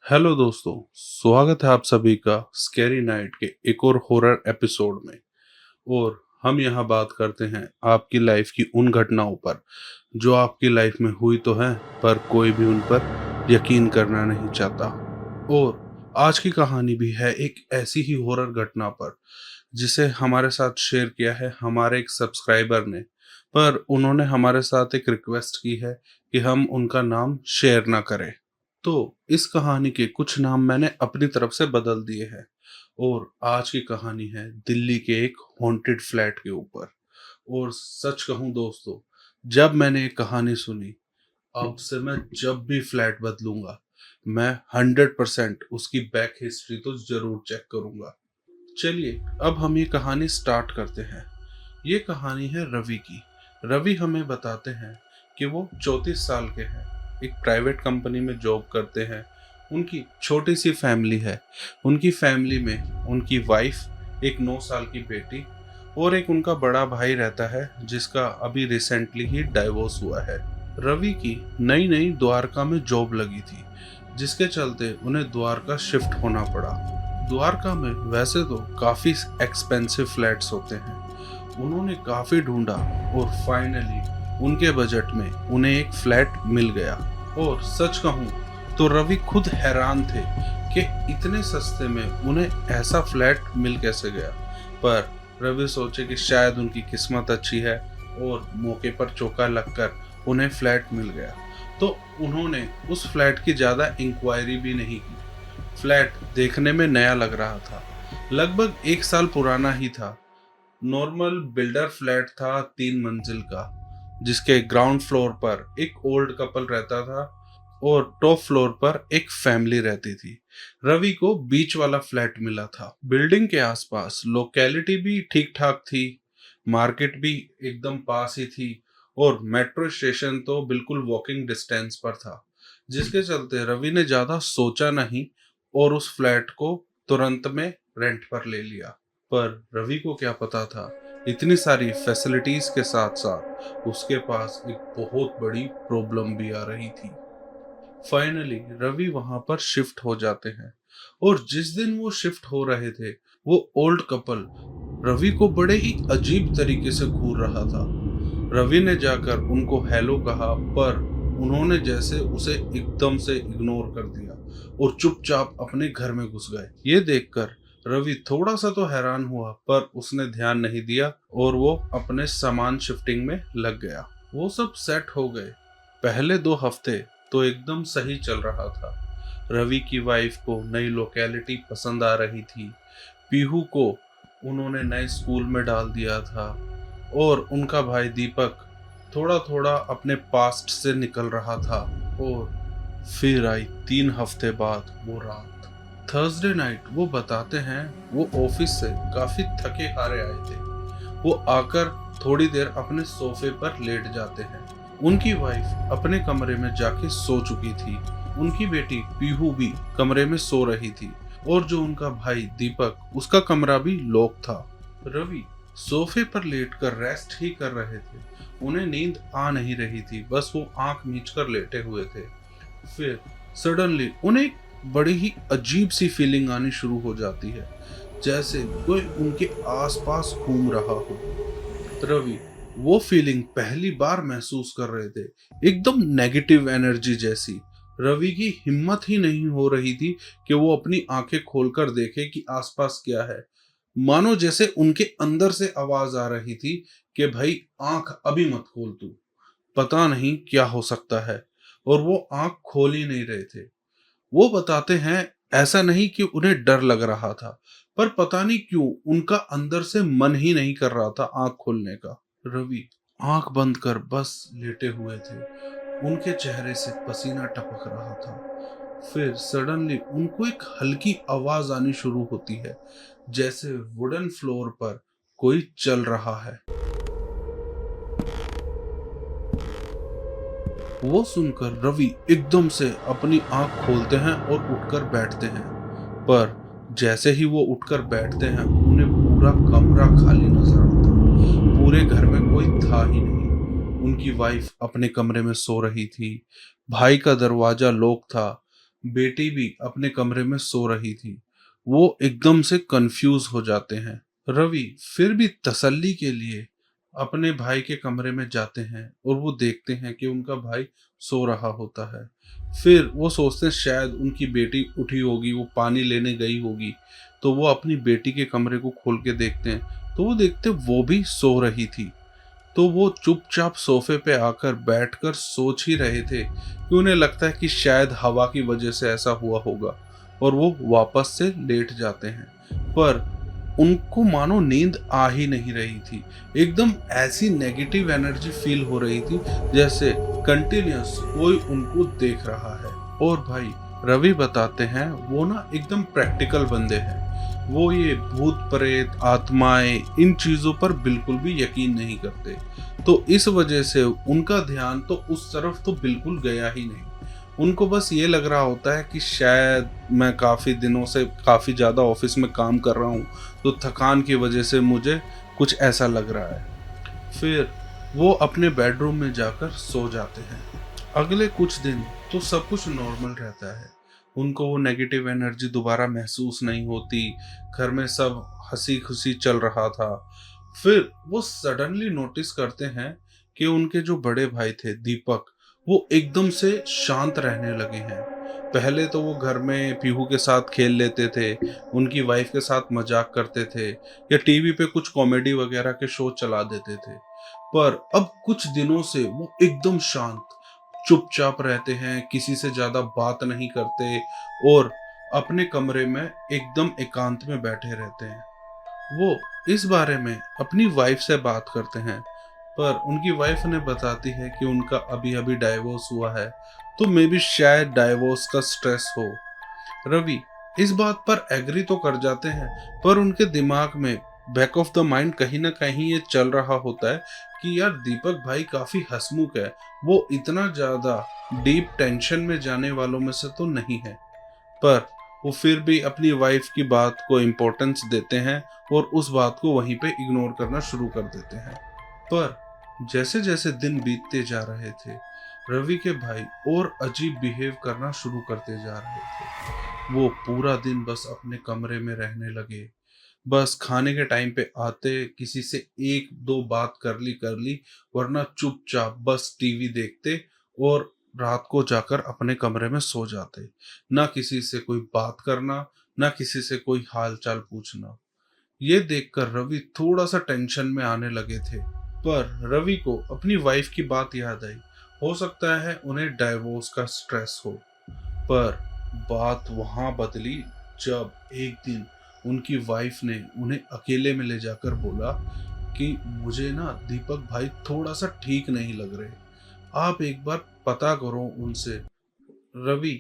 Hello दोस्तों, स्वागत है आप सभी का स्कैरी नाइट के एक और हॉरर एपिसोड में। और हम यहाँ बात करते हैं आपकी लाइफ की उन घटनाओं पर जो आपकी लाइफ में हुई तो हैं, पर कोई भी उन पर यकीन करना नहीं चाहता। और आज की कहानी भी है एक ऐसी ही हॉरर घटना पर जिसे हमारे साथ शेयर किया है हमारे एक सब्सक्राइबर ने। पर उन्होंने हमारे साथ एक रिक्वेस्ट की है कि हम उनका नाम शेयर ना करें। तो इस कहानी के कुछ नाम मैंने अपनी तरफ से बदल दिए हैं। और आज की कहानी है दिल्ली के एक हॉन्टेड फ्लैट के ऊपर। और सच कहूं दोस्तों, जब मैंने ये कहानी सुनी, अब से मैं जब भी फ्लैट बदलूंगा, मैं 100% उसकी बैक हिस्ट्री तो जरूर चेक करूंगा। चलिए अब हम ये कहानी स्टार्ट करते हैं। ये कहानी है रवि की। रवि हमें बताते हैं कि वो 34 साल के हैं, एक प्राइवेट कंपनी में जॉब करते हैं। उनकी छोटी सी फैमिली है। उनकी फैमिली में उनकी वाइफ, एक 9 साल की बेटी और एक उनका बड़ा भाई रहता है जिसका अभी रिसेंटली ही डाइवोर्स हुआ है। रवि की नई नई द्वारका में जॉब लगी थी, जिसके चलते उन्हें द्वारका शिफ्ट होना पड़ा। द्वारका में वैसे तो काफ़ी एक्सपेंसिव फ्लैट्स होते हैं। उन्होंने काफ़ी ढूंढा और फाइनली उनके बजट में उन्हें एक फ्लैट मिल गया। और सच कहूँ तो रवि खुद हैरान थे कि इतने सस्ते में उन्हें ऐसा फ्लैट मिल कैसे गया। पर रवि सोचे कि शायद उनकी किस्मत अच्छी है और मौके पर चौका लगकर उन्हें फ्लैट मिल गया। तो उन्होंने उस फ्लैट की ज़्यादा इंक्वायरी भी नहीं की। फ्लैट देखने में नया लग रहा था, लगभग 1 साल पुराना ही था। नॉर्मल बिल्डर फ्लैट था, 3 मंजिल का, जिसके ग्राउंड फ्लोर पर एक ओल्ड कपल रहता था और टॉप फ्लोर पर एक फैमिली रहती थी। रवि को बीच वाला फ्लैट मिला था। बिल्डिंग के आसपास लोकेलिटी भी ठीक ठाक थी, मार्केट भी एकदम पास ही थी और मेट्रो स्टेशन तो बिल्कुल वॉकिंग डिस्टेंस पर था। जिसके चलते रवि ने ज्यादा सोचा नहीं और उस फ्लैट को तुरंत में रेंट पर ले लिया। पर रवि को क्या पता था, इतनी सारी फैसिलिटीज के साथ साथ उसके पास एक बहुत बड़ी प्रॉब्लम भी आ रही थी। फाइनली रवि वहां पर शिफ्ट हो जाते हैं। और जिस दिन वो शिफ्ट हो रहे थे, वो ओल्ड कपल रवि को बड़े ही अजीब तरीके से घूर रहा था। रवि ने जाकर उनको हेलो कहा, पर उन्होंने जैसे उसे एकदम से इग्नोर कर दिया और चुपचाप अपने घर में घुस गए। ये देखकर रवि थोड़ा सा तो हैरान हुआ, पर उसने ध्यान नहीं दिया और वो अपने सामान शिफ्टिंग में लग गया। वो सब सेट हो गए। पहले 2 हफ्ते तो एकदम सही चल रहा था। रवि की वाइफ को नई लोकेलिटी पसंद आ रही थी। पीहू को उन्होंने नए स्कूल में डाल दिया था और उनका भाई दीपक थोड़ा थोड़ा अपने पास्ट से निकल रहा था। और फिर आई 3 हफ्ते बाद वो रात। थर्सडे नाइट वो बताते हैं, वो ऑफिस से काफी थके हारे आए थे। वो आकर थोड़ी देर अपने सोफे पर लेट जाते हैं। उनकी वाइफ अपने कमरे में जाके सो चुकी थी। उनकी बेटी पीहू भी कमरे में सो रही थी और जो उनका भाई दीपक, उसका कमरा भी लॉक था। रवि सोफे पर लेटकर रेस्ट ही कर रहे थे। उन्हें नींद आ नहीं रही थी, बस वो आंख मीचकर लेटे हुए थे। फिर सडनली उन्हें एक बड़ी ही अजीब सी फीलिंग आनी शुरू हो जाती है, जैसे कोई उनके आसपास घूम रहा हो। रवि वो फीलिंग पहली बार महसूस कर रहे थे, एकदम नेगेटिव एनर्जी जैसी। रवि की हिम्मत ही नहीं हो रही थी कि वो अपनी आंखें खोलकर देखे कि आसपास क्या है। मानो जैसे उनके अंदर से आवाज आ रही थी कि भाई आंख अभी मत खोल तू, पता नहीं क्या हो सकता है। और वो आंख खोल ही नहीं रहे थे। वो बताते हैं, ऐसा नहीं कि उन्हें डर लग रहा था, पर पता नहीं क्यों उनका अंदर से मन ही नहीं कर रहा था आंख खोलने का। रवि आंख बंद कर बस लेटे हुए थे। उनके चेहरे से पसीना टपक रहा था। फिर सडनली उनको एक हल्की आवाज आनी शुरू होती है, जैसे वुडन फ्लोर पर कोई चल रहा है। वो सुनकर रवि एकदम से अपनी आंख खोलते हैं और उठकर बैठते हैं। पर जैसे ही वो उठकर बैठते हैं, उन्हें पूरा कमरा खाली नजर आता है। पूरे घर में कोई था ही नहीं। उनकी वाइफ अपने कमरे में सो रही थी। भाई का दरवाजा लॉक था। बेटी भी अपने कमरे में सो रही थी। वो एकदम से कंफ्यूज हो जाते हैं। रवि फिर भी तसल्ली के लिए अपने भाई के कमरे में जाते हैं और वो देखते हैं कि उनका भाई सो रहा होता है। फिर वो सोचते हैं शायद उनकी बेटी उठी होगी, वो पानी लेने गई होगी। तो वो अपनी बेटी के कमरे को खोल के देखते हैं, तो वो देखते वो भी सो रही थी। तो वो चुपचाप सोफे पे आकर बैठकर सोच ही रहे थे कि उन्हें लगता है कि शायद हवा की वजह से ऐसा हुआ होगा, और वो वापस से लेट जाते हैं। पर उनको मानो नींद आ ही नहीं रही थी। एकदम ऐसी नेगेटिव एनर्जी फील हो रही थी जैसे कंटिन्यूअस कोई उनको देख रहा है। और भाई रवि बताते हैं वो ना एकदम प्रैक्टिकल बंदे हैं। वो ये भूत प्रेत आत्माएं इन चीजों पर बिल्कुल भी यकीन नहीं करते। तो इस वजह से उनका ध्यान तो उस तरफ तो बिल्कुल गया ही नहीं। उनको बस ये लग रहा होता है कि शायद मैं काफ़ी दिनों से काफ़ी ज़्यादा ऑफिस में काम कर रहा हूँ, तो थकान की वजह से मुझे कुछ ऐसा लग रहा है। फिर वो अपने बेडरूम में जाकर सो जाते हैं। अगले कुछ दिन तो सब कुछ नॉर्मल रहता है। उनको वो नेगेटिव एनर्जी दोबारा महसूस नहीं होती। घर में सब हंसी खुशी चल रहा था। फिर वो सडनली नोटिस करते हैं कि उनके जो बड़े भाई थे दीपक, वो एकदम से शांत रहने लगे हैं। पहले तो वो घर में पीहू के साथ खेल लेते थे, उनकी वाइफ के साथ मजाक करते थे, या टीवी पे कुछ कॉमेडी वगैरह के शो चला देते थे। पर अब कुछ दिनों से वो एकदम शांत, चुपचाप रहते हैं, किसी से ज्यादा बात नहीं करते, और अपने कमरे में एकदम एकांत में बैठे रहते हैं। वो इस बारे में अपनी वाइफ से बात करते हैं, पर उनकी वाइफ उन्हें बताती है कि उनका अभी अभी डाइवोर्स हुआ है, तो मे बी शायद डाइवोर्स का स्ट्रेस हो। रवि इस बात पर एग्री तो कर जाते हैं, पर उनके दिमाग में बैक ऑफ द माइंड कहीं ना कहीं ये चल रहा होता है कि यार दीपक भाई काफी हंसमुख है, वो इतना ज्यादा डीप टेंशन में जाने वालों में से तो नहीं है। पर वो फिर भी अपनी वाइफ की बात को इम्पोर्टेंस देते हैं और उस बात को वहीं पे इग्नोर करना शुरू कर देते हैं। पर जैसे जैसे दिन बीतते जा रहे थे, रवि के भाई और अजीब बिहेव करना शुरू करते जा रहे थे। वो पूरा दिन बस अपने कमरे में रहने लगे। बस खाने के टाइम पे आते, किसी से एक दो बात कर ली, वरना चुपचाप बस टीवी देखते और रात को जाकर अपने कमरे में सो जाते। ना किसी से कोई बात करना, ना किसी से कोई हाल चाल पूछना। ये देखकर रवि थोड़ा सा टेंशन में आने लगे थे। पर रवि को अपनी वाइफ की बात याद आई। हो सकता है उन्हें डाइवोर्स का स्ट्रेस हो। पर बात वहां बदली जब एक दिन उनकी वाइफ ने उन्हें अकेले में ले जाकर बोला कि मुझे ना दीपक भाई थोड़ा सा ठीक नहीं लग रहे, आप एक बार पता करो उनसे। रवि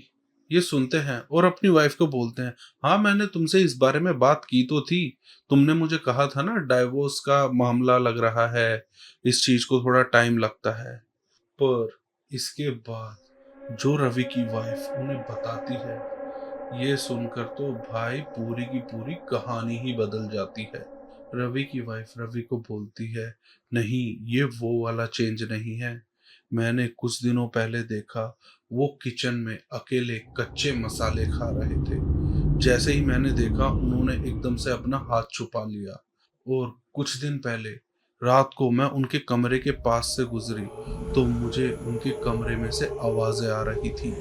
ये सुनते हैं और अपनी वाइफ को बोलते हैं, हाँ मैंने तुमसे इस बारे में बात की तो थी, तुमने मुझे कहा था ना डाइवोर्स का मामला लग रहा है, इस चीज को थोड़ा टाइम लगता है। पर इसके बाद जो रवि की वाइफ उन्हें बताती है, ये सुनकर तो भाई पूरी की पूरी कहानी ही बदल जाती है। रवि की वाइफ रवि को बोलती है, नहीं ये वो वाला चेंज नहीं है। मैंने कुछ दिनों पहले देखा वो किचन में अकेले कच्चे मसाले खा रहे थे। जैसे ही मैंने देखा उन्होंने एकदम से अपना हाथ छुपा लिया। और कुछ दिन पहले रात को मैं उनके कमरे के पास से गुजरी, तो मुझे उनके कमरे में से आवाजें आ रही थी।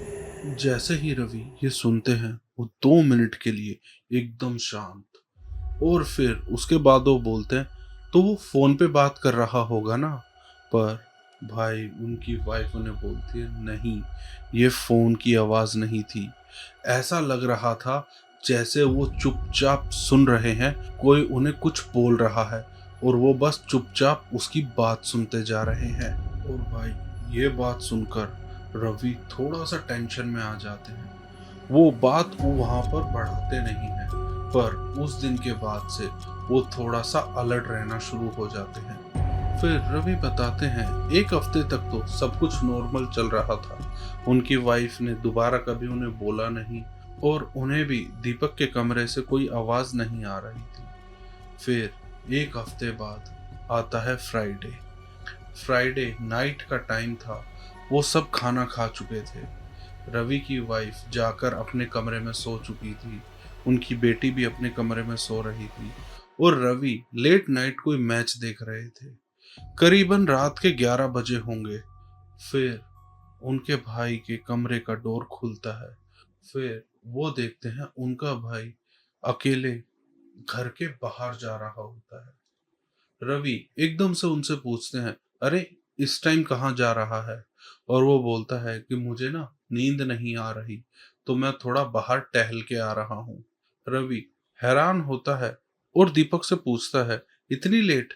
जैसे ही रवि ये सुनते हैं, वो 2 मिनट के लिए एकदम शांत, और फिर उसके बाद वो बोलते हैं, तो वो फोन पे बात कर रहा होगा ना। पर भाई उनकी वाइफ उन्हें बोलती है, नहीं ये फोन की आवाज नहीं थी। ऐसा लग रहा था जैसे वो चुपचाप सुन रहे हैं, कोई उन्हें कुछ बोल रहा है और वो बस चुपचाप उसकी बात सुनते जा रहे हैं। और भाई ये बात सुनकर रवि थोड़ा सा टेंशन में आ जाते हैं। वो बात को वहां पर बढ़ाते नहीं हैं, पर उस दिन के बाद से वो थोड़ा सा अलर्ट रहना शुरू हो जाते हैं। फिर रवि बताते हैं एक हफ्ते तक तो सब कुछ नॉर्मल चल रहा था। उनकी वाइफ ने दोबारा कभी उन्हें बोला नहीं, और उन्हें भी दीपक के कमरे से कोई आवाज नहीं आ रही थी। फिर एक हफ्ते बाद आता है फ्राइडे। फ्राइडे नाइट का टाइम था। वो सब खाना खा चुके थे। रवि की वाइफ जाकर अपने कमरे में सो चुकी थी, उनकी बेटी भी अपने कमरे में सो रही थी और रवि लेट नाइट कोई मैच देख रहे थे। करीबन रात के 11 बजे होंगे। फिर उनके भाई के कमरे का डोर खुलता है। फिर वो देखते हैं उनका भाई अकेले घर के बाहर जा रहा होता है। रवि एकदम से उनसे पूछते हैं, अरे इस टाइम कहाँ जा रहा है? और वो बोलता है कि मुझे ना नींद नहीं आ रही, तो मैं थोड़ा बाहर टहल के आ रहा हूँ। रवि हैरान होता है और दीपक से पूछता है, इतनी लेट?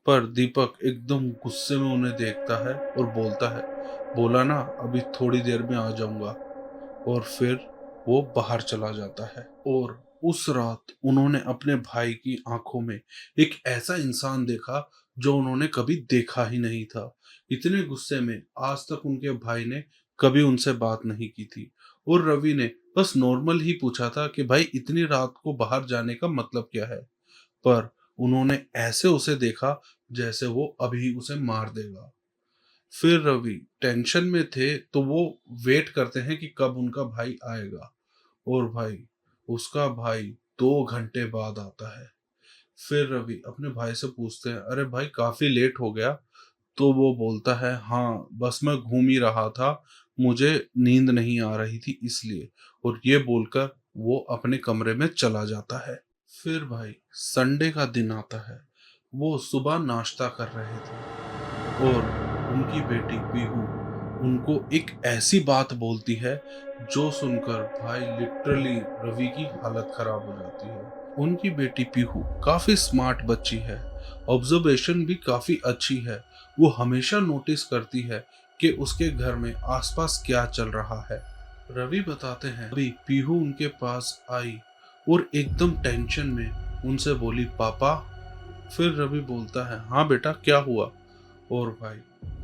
पर दीपक एकदम गुस्से में उन्हें देखता है और बोलता है, बोला ना अभी थोड़ी देर में आ जाऊंगा। और फिर वो बाहर चला जाता है। और उस रात उन्होंने अपने भाई की आंखों में एक ऐसा इंसान देखा जो उन्होंने कभी देखा ही नहीं था। इतने गुस्से में आज तक उनके भाई ने कभी उनसे बात नहीं की थी। और रवि ने बस नॉर्मल ही पूछा था कि भाई इतनी रात को बाहर जाने का मतलब क्या है। पर उन्होंने ऐसे उसे देखा जैसे वो अभी उसे मार देगा। फिर रवि टेंशन में थे तो वो वेट करते हैं कि कब उनका भाई आएगा। और भाई उसका भाई 2 घंटे बाद आता है। फिर रवि अपने भाई से पूछते हैं, अरे भाई काफी लेट हो गया? तो वो बोलता है, हाँ बस मैं घूम ही रहा था, मुझे नींद नहीं आ रही थी इसलिए। और ये बोलकर वो अपने कमरे में चला जाता है। फिर भाई संडे का दिन आता है। वो सुबह नाश्ता कर रहे थे और उनकी बेटी पीहू उनको एक ऐसी बात बोलती है जो सुनकर भाई लिटरली रवि की हालत खराब हो जाती है। उनकी बेटी पीहू काफी स्मार्ट बच्ची है, ऑब्जर्वेशन भी काफी अच्छी है। वो हमेशा नोटिस करती है कि उसके घर में आसपास क्या चल रहा है। रवि बताते हैं अभी पीहू उनके पास आई और एकदम टेंशन में उनसे बोली, पापा। फिर रवि बोलता है, हाँ बेटा क्या हुआ? और भाई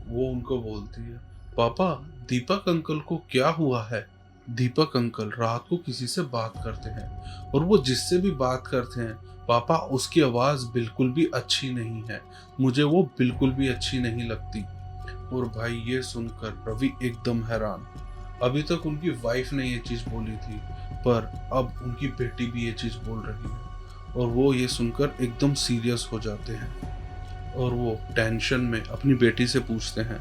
वो उनको बोलती है, पापा दीपक अंकल को क्या हुआ है? दीपक अंकल रात को किसी से बात करते हैं और वो जिससे भी बात करते हैं पापा उसकी आवाज बिल्कुल भी अच्छी नहीं है, मुझे वो बिल्कुल भी अच्छी नहीं लगती। और भाई ये सुनकर रवि एकदम हैरान। अभी तक उनकी वाइफ ने ये चीज बोली थी पर अब उनकी बेटी भी ये चीज बोल रही है। और वो ये सुनकर एकदम सीरियस हो जाते हैं और वो टेंशन में अपनी बेटी से पूछते हैं,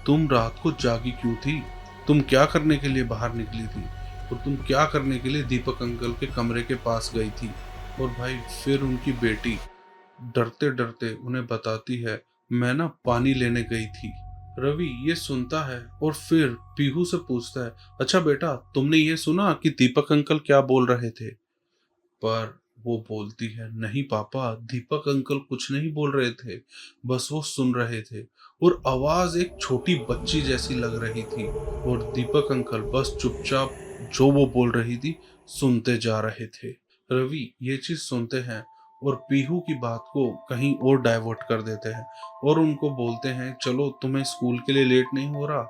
तुम रात को जागी क्यों थी? तुम क्या करने के लिए बाहर निकली थी? और तुम क्या करने के लिए दीपक अंकल के कमरे के पास गई थी? और भाई फिर उनकी बेटी डरते डरते उन्हें बताती है, मैं ना पानी लेने गई थी। रवि ये सुनता है और फिर पीहू से पूछता है, अच्छा बेटा तुमने ये सुना कि दीपक अंकल क्या बोल रहे थे? पर वो बोलती है, नहीं पापा दीपक अंकल कुछ नहीं बोल रहे थे, बस वो सुन रहे थे और आवाज एक छोटी बच्ची जैसी लग रही थी। और दीपक अंकल बस चुपचाप जो वो बोल रही थी सुनते जा रहे थे। रवि ये चीज सुनते हैं और पीहू की बात को कहीं और डाइवर्ट कर देते हैं और उनको बोलते हैं, चलो तुम्हें स्कूल के लिए लेट नहीं हो रहा।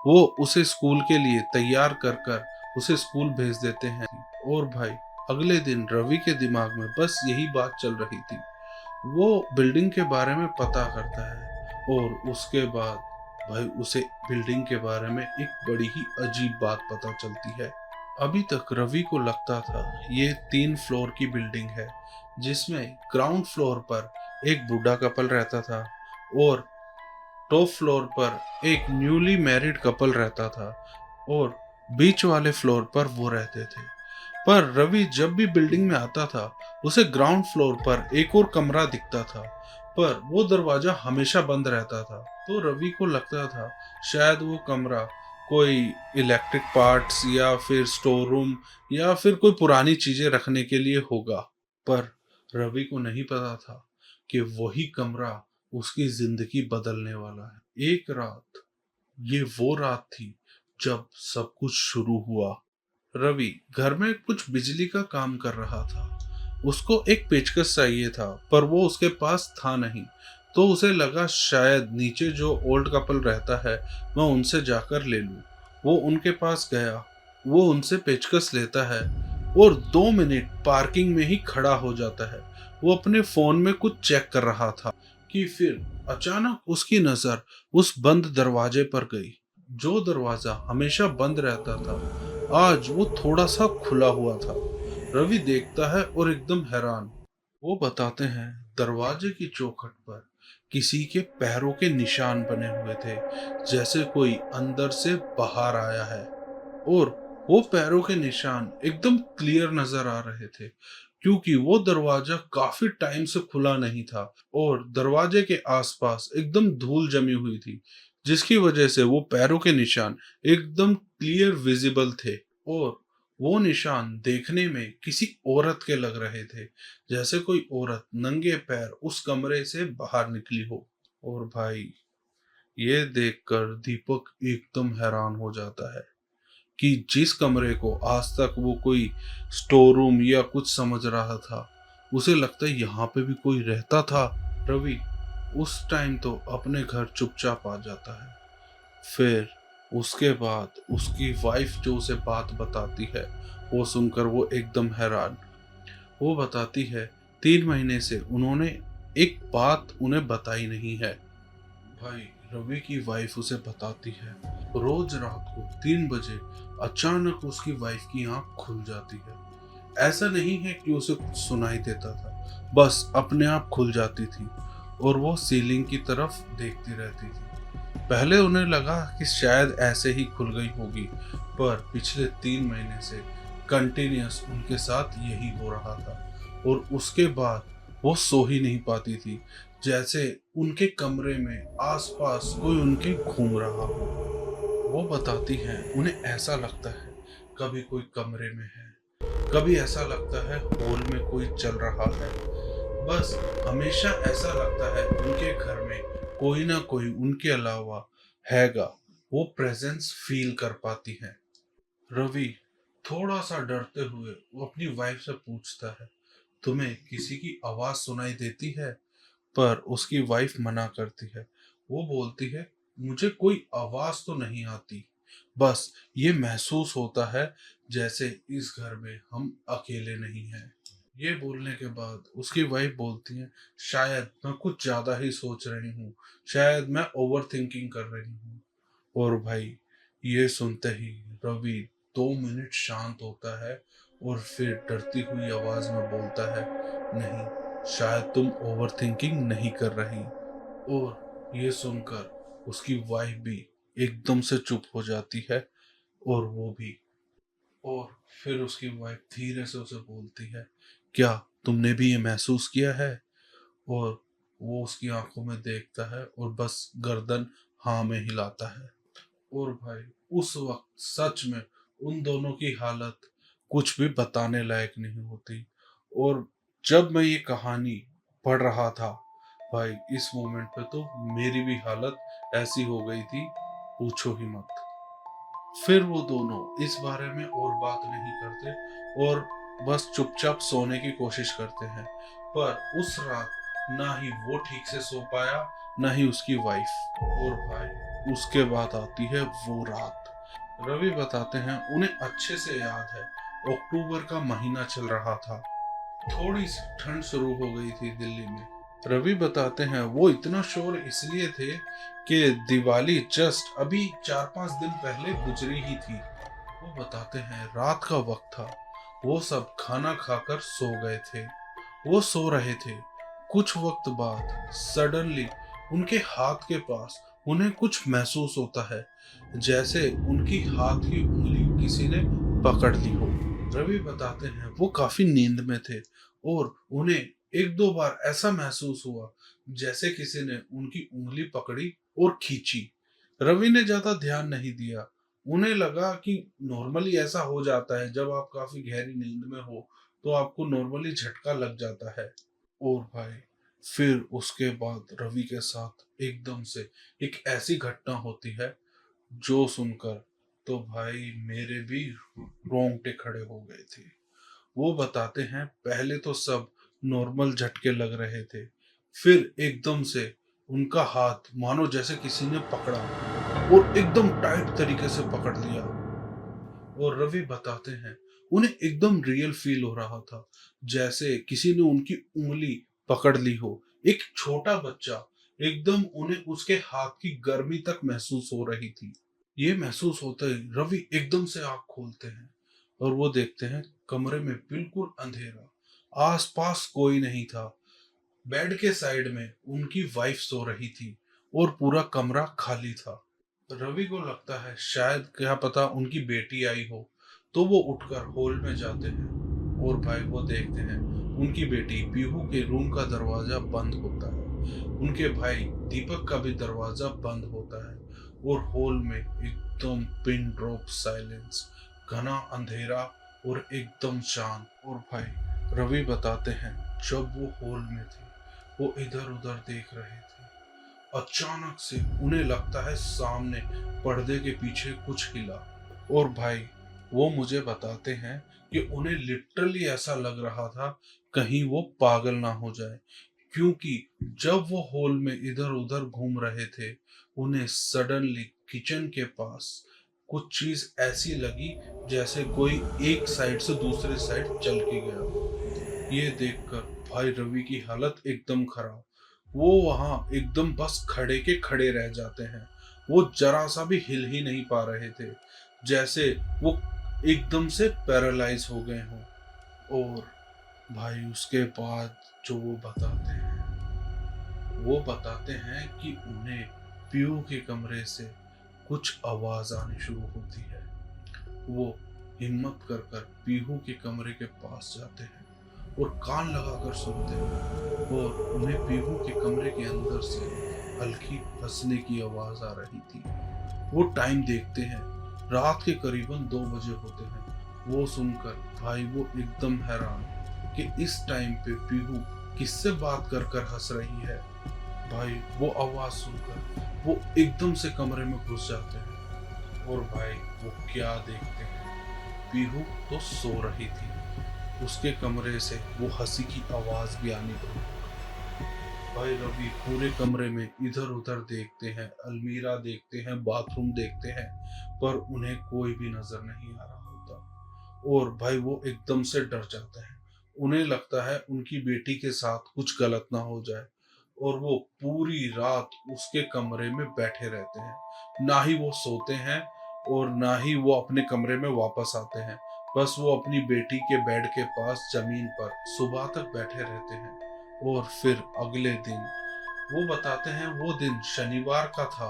वो उसे स्कूल के लिए तैयार कर कर उसे स्कूल भेज देते हैं। और भाई अगले दिन रवि के दिमाग में बस यही बात चल रही थी। वो बिल्डिंग के बारे में पता करता है और उसके बाद भाई उसे बिल्डिंग के बारे में एक बड़ी ही अजीब बात पता चलती है। अभी तक रवि को लगता था ये 3 फ्लोर की बिल्डिंग है जिसमें ग्राउंड फ्लोर पर एक बूढ़ा कपल रहता था और टॉप फ्लोर पर एक न्यूली मैरिड कपल रहता था और बीच वाले फ्लोर पर वो रहते थे। पर रवि जब भी बिल्डिंग में आता था उसे ग्राउंड फ्लोर पर एक और कमरा दिखता था पर वो दरवाजा हमेशा बंद रहता था। तो रवि को लगता था शायद वो कमरा कोई इलेक्ट्रिक पार्ट्स या फिर स्टोर रूम या फिर कोई पुरानी चीजें रखने के लिए होगा। पर रवि को नहीं पता था कि वही कमरा उसकी जिंदगी बदलने वाला है। एक रात, ये वो रात थी जब सब कुछ शुरू हुआ। रवि घर में कुछ बिजली का काम कर रहा था। उसको एक पेचकस चाहिए था पर वो उसके पास था नहीं। तो उसे लगा शायद नीचे जो ओल्ड कपल रहता है मैं उनसे जाकर ले लूं। वो उनके पास गया, वो उनसे पेचकस लेता है और 2 मिनट पार्किंग में ही खड़ा हो जाता है। वो अपने फोन में कुछ चेक कर रहा था कि फिर अचानक उसकी नजर उस बंद दरवाजे पर गई। जो दरवाजा हमेशा बंद रहता था, आज वो थोड़ा सा खुला हुआ था। रवि देखता है और एकदम हैरान। वो बताते हैं दरवाजे की चौखट पर किसी के पैरों के निशान बने हुए थे, जैसे कोई अंदर से बाहर आया है। और वो पैरों के निशान एकदम क्लियर नजर आ रहे थे, क्योंकि वो दरवाजा काफी टाइम से खुला नहीं था और दरवाजे के आसपास एकदम धूल जमी हुई थी, जिसकी वजह से वो पैरों के निशान एकदम क्लियर विजिबल थे। और वो निशान देखने में किसी औरत के लग रहे थे, जैसे कोई औरत नंगे पैर उस कमरे से बाहर निकली हो। और भाई, ये देखकर दीपक एकदम हैरान हो जाता है कि जिस कमरे को आज तक वो कोई स्टोर रूम या कुछ समझ रहा था, उसे लगता है यहाँ पे भी कोई रहता था। रवि उस टाइम तो अपने घर चुपचाप आ जाता है। फिर उसके बाद उसकी वाइफ जो उसे बात बताती है, वो सुनकर वो एकदम हैरान। वो बताती है 3 महीने से उन्होंने एक बात उन्हें बताई नहीं है। भाई, रवि की वाइफ उसे बताती है रोज रात को 3 बजे अचानक उसकी वाइफ की आंख खुल जाती है। ऐसा नहीं है कि उसे कुछ सुनाई देता था, बस अपने आप खुल जाती थी और वो सीलिंग की तरफ देखती रहती थी। पहले उन्हें लगा कि शायद ऐसे ही खुल गई होगी, पर पिछले 3 महीने से कंटिन्यूअस उनके साथ यही हो रहा था। और उसके बाद वो सो ही नहीं पाती थी, जैसे उनके कमरे में आसपास कोई उनके घूम रहा हो। वो बताती हैं उन्हें ऐसा लगता है कभी कोई कमरे में है, कभी ऐसा लगता है हॉल में कोई चल रहा है। बस हमेशा ऐसा लगता है उनके घर में कोई ना कोई उनके अलावा हैगा। वो प्रेजेंस फील कर पाती हैं। रवि थोड़ा सा डरते हुए वो अपनी वाइफ से पूछता है, तुम्हें किसी की आवाज सुनाई देती है? पर उसकी वाइफ मना करती है। वो बोलती है, मुझे कोई आवाज तो नहीं आती, बस ये महसूस होता है जैसे इस घर में हम अकेले नहीं हैं। ये बोलने के बाद उसकी वाइफ बोलती है, शायद मैं कुछ ज्यादा ही सोच रही हूँ, शायद मैं ओवर थिंकिंग कर रही हूँ। और भाई, ये सुनते ही रवि 2 मिनट शांत होता है और फिर डरती हुई आवाज में बोलता है, नहीं, शायद तुम ओवर थिंकिंग नहीं कर रही। और ये सुनकर उसकी वाइफ भी एकदम से चुप हो जाती है, और वो भी। और फिर उसकी वाइफ धीरे से उसे बोलती है, क्या तुमने भी ये महसूस किया है? और वो उसकी आंखों में देखता है और बस गर्दन हाँ में हिलाता है। और भाई, उस वक्त सच में उन दोनों की हालत कुछ भी बताने लायक नहीं होती। और जब मैं ये कहानी पढ़ रहा था, भाई, इस मोमेंट पे तो मेरी भी हालत ऐसी हो गई थी, पूछो ही मत। फिर वो दोनों इस बारे में और बात नहीं करते और बस चुपचाप सोने की कोशिश करते हैं। पर उस रात ना ही वो ठीक से सो पाया, ना ही उसकी वाइफ। और भाई, उसके बाद आती है वो रात। रवि बताते हैं उन्हें अच्छे से याद है, अक्टूबर का महीना चल रहा था। थोड़ी सी ठंड शुरू हो गई थी दिल्ली में। रवि बताते हैं वो इतना शोर इसलिए थे कि दिवाली जस्ट अभी 4-5 दिन पहले गुजरी ही थी। वो बताते हैं रात का वक्त था, वो सब खाना खाकर सो गए थे। वो सो रहे थे। कुछ वक्त बाद सडनली उनके हाथ के पास उन्हें कुछ महसूस होता है, जैसे उनकी हाथ की उंगली किसी ने पकड़ ली हो। रवि बताते हैं वो काफी नींद में थे और उन्हें एक दो बार ऐसा महसूस हुआ जैसे किसी ने उनकी उंगली पकड़ी और खींची। रवि ने ज्यादा ध्यान नहीं दिया। उन्हें लगा कि नॉर्मली ऐसा हो जाता है, जब आप काफी गहरी नींद में हो तो आपको नॉर्मली झटका लग जाता है। और भाई, फिर उसके बाद रवि के साथ एकदम से एक ऐसी घटना होती है जो सुनकर तो भाई मेरे भी रोंगटे खड़े हो गए थे। वो बताते हैं पहले तो सब नॉर्मल झटके लग रहे थे, फिर एकदम से उनका हाथ मानो जैसे किसी ने पकड़ा और एकदम टाइट तरीके से पकड़ लिया। और रवि बताते हैं उन्हें एकदम रियल फील हो रहा था, जैसे किसी ने उनकी उंगली पकड़ ली हो। एक छोटा बच्चा, एकदम उन्हें उसके हाथ की गर्मी तक महसूस हो रही थी। ये महसूस होते ही रवि एकदम से आँख खोलते हैं और वो देखते हैं कमरे में बिल्कुल अंधेरा, आस-पास कोई नहीं था। बेड के साइड में उनकी वाइफ सो रही थी और पूरा कमरा खाली था। रवि को लगता है शायद क्या पता उनकी बेटी आई हो, तो वो उठकर हॉल में जाते हैं और भाई वो देखते हैं उनकी बेटी पीहू के रूम का दरवाजा बंद होता है। उनके भाई दीपक का भी दरवाजा बंद होता है और हॉल में एकदम पिन ड्रॉप साइलेंस, घना अंधेरा और एकदम शांत। और भाई रवि बताते हैं जब वो हॉल में थे, वो इधर उधर देख रहे थे, अचानक से उन्हें लगता है सामने पर्दे के पीछे कुछ हिला। और भाई वो मुझे बताते हैं कि उन्हें लिटरली ऐसा लग रहा था कहीं वो पागल ना हो जाए, क्योंकि जब वो हॉल में इधर उधर घूम रहे थे उन्हें सडनली किचन के पास कुछ चीज ऐसी लगी जैसे कोई एक साइड से दूसरे साइड चल के गया। ये देखकर भाई रवि की हालत एकदम खराब। वो वहां एकदम बस खड़े के खड़े रह जाते हैं। वो जरा सा भी हिल ही नहीं पा रहे थे, जैसे वो एकदम से पैरालाइज हो गए हों। और भाई उसके बाद जो वो बताते हैं कि उन्हें पीयू के कमरे से कुछ आवाज आनी शुरू होती है। वो हिम्मत कर कर पीहू के कमरे के पास जाते हैं और कान लगाकर सुनते हैं और उन्हें पीहू के कमरे के अंदर से हल्की हंसने की आवाज आ रही थी। वो टाइम देखते हैं, रात के करीबन 2 बजे होते हैं। वो सुनकर भाई वो एकदम हैरान कि इस टाइम पे पीहू किससे बात कर कर हंस रही है। भाई वो आवाज सुनकर वो एकदम से कमरे में घुस जाते हैं और भाई वो क्या देखते हैं, पीहू तो सो रही थी। उसके कमरे से वो हंसी की आवाज भी आनी लगी। भाई रवि पूरे कमरे में इधर उधर देखते हैं, अलमीरा देखते हैं, बाथरूम देखते हैं, पर उन्हें कोई भी नजर नहीं आ रहा होता। और भाई वो एकदम से डर जाते हैं। उन्हें लगता है उनकी बेटी के साथ कुछ गलत ना हो जाए और वो पूरी रात उसके कमरे में बैठे रहते हैं। ना ही वो सोते हैं और ना ही वो अपने कमरे में वापस आते हैं। बस वो अपनी बेटी के बेड के पास जमीन पर सुबह तक बैठे रहते हैं। और फिर अगले दिन वो बताते हैं वो दिन शनिवार का था।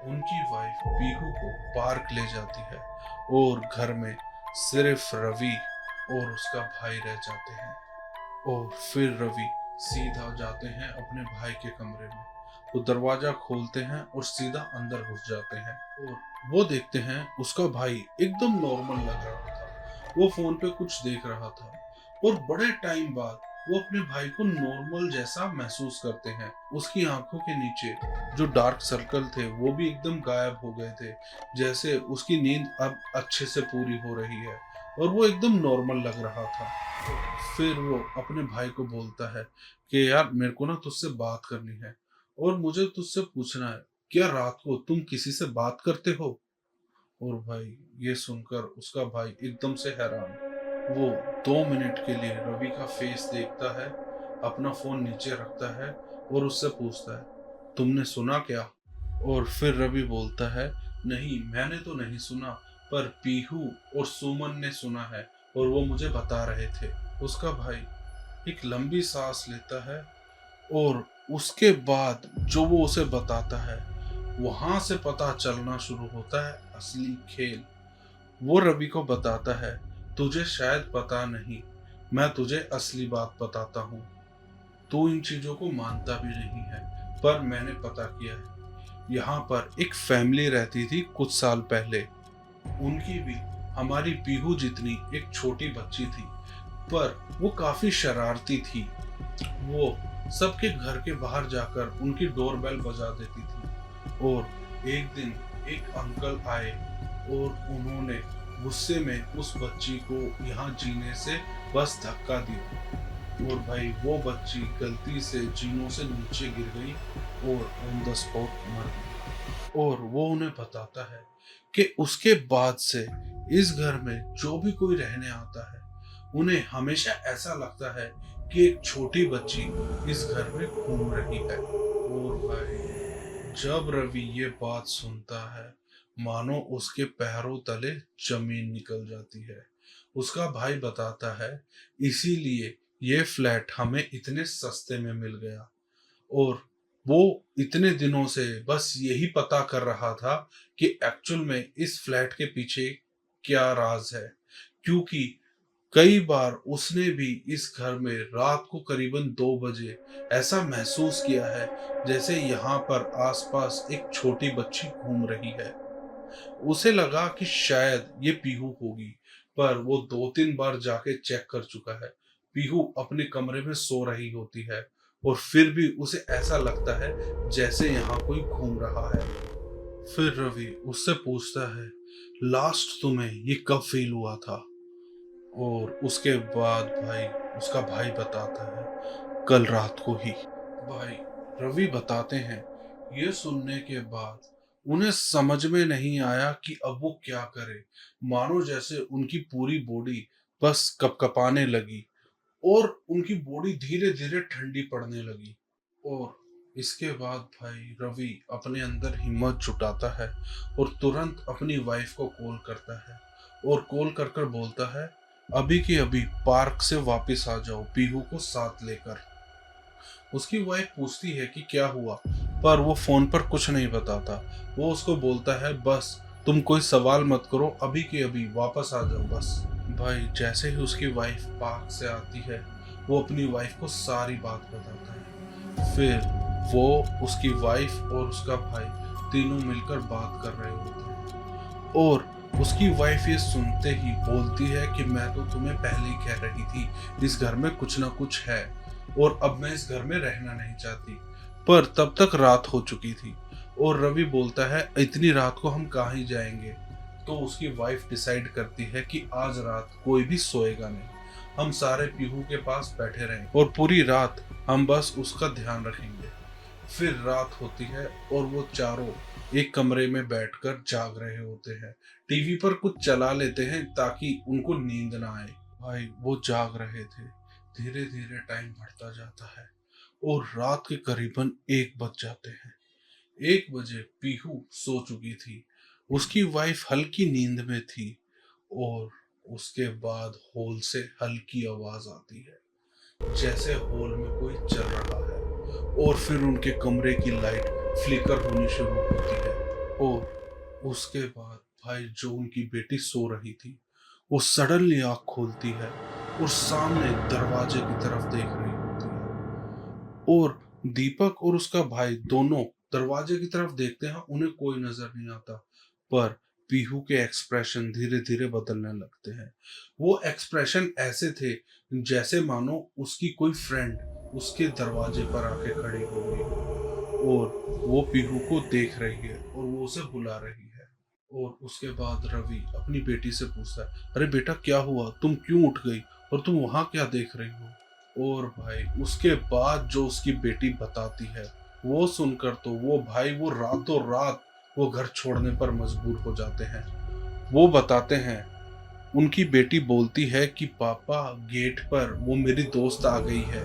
उनकी वाइफ पीहू को पार्क ले जाती है और घर में सिर्फ रवि और उसका भाई रह जाते हैं। और फिर रवि सीधा जाते हैं अपने भाई के कमरे में। वो दरवाजा खोलते हैं और सीधा अंदर घुस जाते हैं और वो देखते हैं उसका भाई एकदम नॉर्मल लग रहा था। वो फोन पे कुछ देख रहा था और बड़े टाइम बाद वो अपने भाई को नॉर्मल जैसा महसूस करते हैं। उसकी आंखों के नीचे जो डार्क सर्कल थे वो भी एकदम गायब हो गए थे, जैसे उसकी नींद अब अच्छे से पूरी हो रही है और वो एकदम नॉर्मल लग रहा था। फिर वो अपने भाई को बोलता है कि यार मेरे को ना तुझसे बात करनी है और मुझे तुझसे पूछना है, क्या रात को तुम किसी से बात करते हो? और भाई ये सुनकर उसका भाई एकदम से हैरान। वो 2 मिनट के लिए रवि का फेस देखता है, अपना फोन नीचे रखता है और उससे पूछता है, तुमने सुना क्या? और फिर रवि बोलता है, नहीं मैंने तो नहीं सुना, पर पीहू और सुमन ने सुना है और वो मुझे बता रहे थे। उसका भाई एक लंबी सांस लेता है और उसके बाद जो वो उसे बताता है, वहां से पता चलना शुरू होता है असली खेल। वो रवि को बताता है, तुझे शायद पता नहीं, मैं तुझे असली बात बताता हूँ। तू इन चीजों को मानता भी नहीं है, पर मैंने पता किया है। यहाँ पर एक फैमिली रहती थी कुछ साल पहले। उनकी भी हमारी पीहू जितनी एक छोटी बच्ची थी, पर वो काफी शरारती थी। वो सबके घर के बाहर जाकर उनकी डोरबेल बजा देती थी। और एक दिन एक अंकल आए और उन्होंने गुस्से में उस बच्ची को यहाँ जीने से बस धक्का दिया और भाई वो बच्ची गलती से जीनों से नीचे गिर गई और ऑन द स्पॉट मर गई। और वो उन्हें बताता है कि उसके बाद से इस घर में जो भी कोई रहने आता है, उन्हें हमेशा ऐसा लगता है कि एक छोटी बच्ची इस घर में घूम रही है। और भाई जब रवि ये बात सुनता है, मानो उसके पैरों तले जमीन निकल जाती है। उसका भाई बताता है, इसीलिए ये फ्लैट हमें इतने सस्ते में मिल गया। और वो इतने दिनों से बस यही पता कर रहा था कि एक्चुअल में इस फ्लैट के पीछे क्या राज है, क्योंकि कई बार उसने भी इस घर में रात को करीबन 2 बजे ऐसा महसूस किया है जैसे यहाँ पर आसपास एक छोटी बच्ची घूम रही है। उसे लगा कि शायद ये पीहू होगी, पर वो 2-3 बार जाके चेक कर चुका है। पीहू अपने कमरे में सो रही होती है और फिर भी उसे ऐसा लगता है जैसे यहाँ कोई घूम रहा है। फिर रवि उससे पूछता है, लास्ट तुम्हें ये कब फील हुआ था? और उसके बाद उसका भाई बताता है, कल रात को ही। भाई रवि बताते हैं, ये सुनने के बाद उन्हें समझ में नहीं आया कि अब वो क्या करे। मानो जैसे उनकी पूरी बॉडी बस कपकपाने लगी और उनकी बॉडी धीरे धीरे ठंडी पड़ने लगी। और इसके बाद भाई रवि अपने अंदर हिम्मत जुटाता है और तुरंत अपनी वाइफ को कॉल करता है और कॉल कर कर बोलता है, अभी के अभी पार्क से वापस आ जाओ पीहू को साथ लेकर। उसकी वाइफ पूछती है कि क्या हुआ, पर वो फोन पर कुछ नहीं बताता। वो उसको बोलता है, बस तुम कोई सवाल मत करो, अभी के अभी वापस आ जाओ बस। भाई जैसे ही उसकी वाइफ पार्क से आती है, वो अपनी वाइफ को सारी बात बताता है। फिर वो उसकी वाइफ और उसका भाई तीनों मिलकर बात कर रहे होते हैं और उसकी वाइफ ये सुनते ही बोलती है कि मैं तो तुम्हें पहले ही कह रही थी, इस घर में कुछ ना कुछ है और अब मैं इस घर में रहना नहीं चाहती। पर तब तक रात हो चुकी थी और रवि बोलता है, इतनी रात को हम कहाँ ही जाएंगे। तो उसकी वाइफ डिसाइड करती है कि आज रात कोई भी सोएगा नहीं, हम सारे पीहू के पास बैठे रहें और पूरी रात हम बस उसका ध्यान रखेंगे। फिर रात होती है और वो चारों एक कमरे में बैठकर जाग रहे होते हैं। टीवी पर कुछ चला लेते हैं ताकि उनको नींद ना आए। भाई वो जाग रहे थे। धीरे धीरे टाइम बढ़ता जाता है और रात के करीबन 1 बज जाते हैं। 1 बजे पीहू सो चुकी थी, उसकी वाइफ हल्की नींद में थी और उसके बाद हॉल से हल्की आवाज आती है, जैसे हॉल में कोई चल रहा है। और फिर उनके कमरे की लाइट फ्लिकर होनी शुरू होती है और उसके बाद भाई जो उनकी बेटी सो रही थी, वो सडनली आंख खोलती है और सामने दरवाजे की तरफ देख रही होती है। और दीपक और उसका भाई दोनों दरवाजे की तरफ देखते हैं, उन्हें कोई नजर नहीं आता। पर पीहू के एक्सप्रेशन धीरे धीरे बदलने लगते हैं। वो एक्सप्रेशन ऐसे थे जैसे मानो उसकी कोई फ्रेंड उसके दरवाजे पर आके खड़ी हो गई हो और वो पीहू को देख रही है और वो उसे बुला रही है। और उसके बाद रवि अपनी बेटी से पूछता है, अरे बेटा क्या हुआ, तुम क्यों उठ गई और तुम वहां क्या देख रही हो? और भाई उसके बाद जो उसकी बेटी बताती है, वो सुनकर तो वो रातों रात वो घर छोड़ने पर मजबूर हो जाते हैं। वो बताते हैं, उनकी बेटी बोलती है कि पापा गेट पर वो मेरी दोस्त आ गई है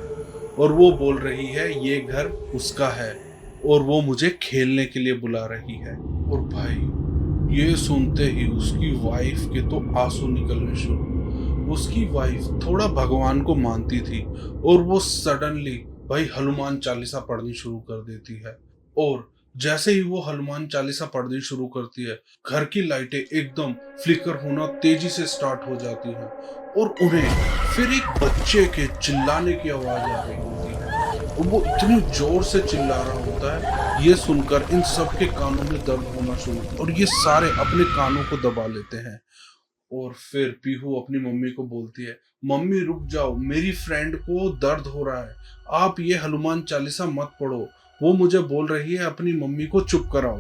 और वो बोल रही है ये घर उसका है और वो मुझे खेलने के लिए बुला रही है। और भाई ये सुनते ही उसकी वाइफ के तो आंसू निकलने शुरू। उसकी वाइफ थोड़ा भगवान को मानती थी और वो सडनली भाई हनुमान चालीसा पढ़नी शुरू कर देती है। और जैसे ही वो हनुमान चालीसा पढ़नी शुरू करती है, घर की लाइटें एकदम फ्लिकर होना तेजी से स्टार्ट हो जाती हैं और उन्हें फिर एक बच्चे के चिल्लाने की आवाज आ रही होती है और वो इतनी जोर से चिल्ला रहा होता है। ये सुनकर इन सब के कानों में दर्द होना शुरू और ये सारे अपने कानों को दबा लेते हैं। और फिर पीहू अपनी मम्मी को बोलती है, मम्मी रुक जाओ, मेरी फ्रेंड को दर्द हो रहा है, आप ये हनुमान चालीसा मत पढ़ो, वो मुझे बोल रही है अपनी मम्मी को चुप कराओ।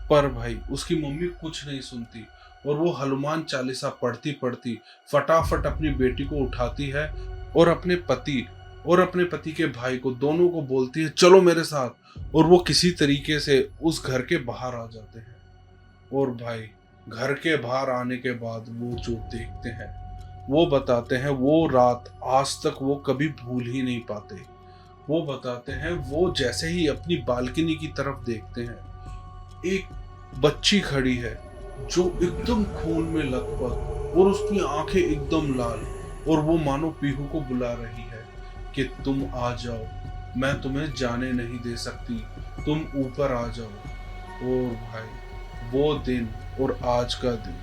पर भाई उसकी मम्मी कुछ नहीं सुनती और वो हनुमान चालीसा पढ़ती पढ़ती फटाफट अपनी बेटी को उठाती है और अपने पति के भाई को दोनों को बोलती है, चलो मेरे साथ। और वो किसी तरीके से उस घर के बाहर आ जाते हैं। और भाई घर के बाहर आने के बाद वो जो देखते हैं, वो बताते हैं वो रात आज तक वो कभी भूल ही नहीं पाते। वो बताते हैं वो जैसे ही अपनी बालकनी की तरफ देखते हैं, एक बच्ची खड़ी है जो एकदम खून में लथपथ और उसकी आंखें एकदम लाल, और वो मानो पीहू को बुला रही है कि तुम आ जाओ, मैं तुम्हें जाने नहीं दे सकती, तुम ऊपर आ जाओ। और भाई वो दिन और आज का दिन,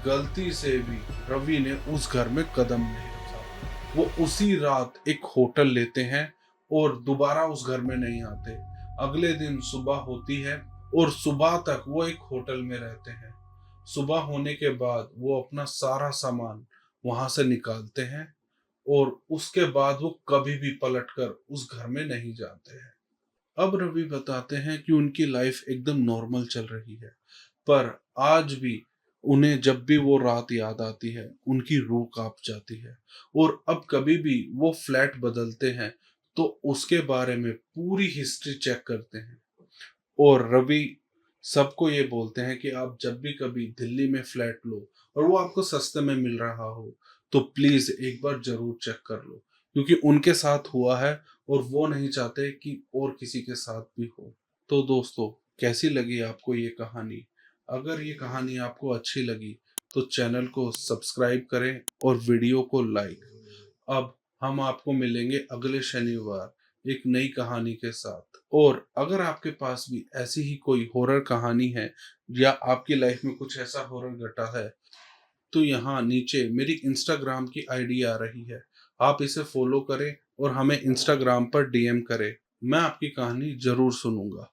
गलती से भी रवि ने उस घर में कदम नहीं रखा। वो उसी रात एक होटल लेते हैं और दोबारा उस घर में नहीं आते। अगले दिन सुबह होती है और सुबह तक वो एक होटल में रहते हैं। सुबह होने के बाद वो अपना सारा सामान वहां से निकालते हैं और उसके बाद वो कभी भी पलटकर उस घर में नहीं जाते हैं। अब रवि बताते हैं कि उनकी लाइफ एकदम नॉर्मल चल रही है, पर आज भी उन्हें जब भी वो रात याद आती है उनकी रूह कांप जाती है। और अब कभी भी वो फ्लैट बदलते हैं तो उसके बारे में पूरी हिस्ट्री चेक करते हैं। और रवि सबको ये बोलते हैं कि आप जब भी कभी दिल्ली में फ्लैट लो और वो आपको सस्ते में मिल रहा हो तो प्लीज एक बार जरूर चेक कर लो, क्योंकि उनके साथ हुआ है और वो नहीं चाहते कि और किसी के साथ भी हो। तो दोस्तों, कैसी लगी आपको ये कहानी? अगर ये कहानी आपको अच्छी लगी तो चैनल को सब्सक्राइब करें और वीडियो को लाइक। अब हम आपको मिलेंगे अगले शनिवार एक नई कहानी के साथ। और अगर आपके पास भी ऐसी ही कोई हॉरर कहानी है या आपकी लाइफ में कुछ ऐसा हॉरर घटा है तो यहाँ नीचे मेरी इंस्टाग्राम की आईडी आ रही है, आप इसे फॉलो करें और हमें इंस्टाग्राम पर डीएम करें। मैं आपकी कहानी जरूर सुनूंगा।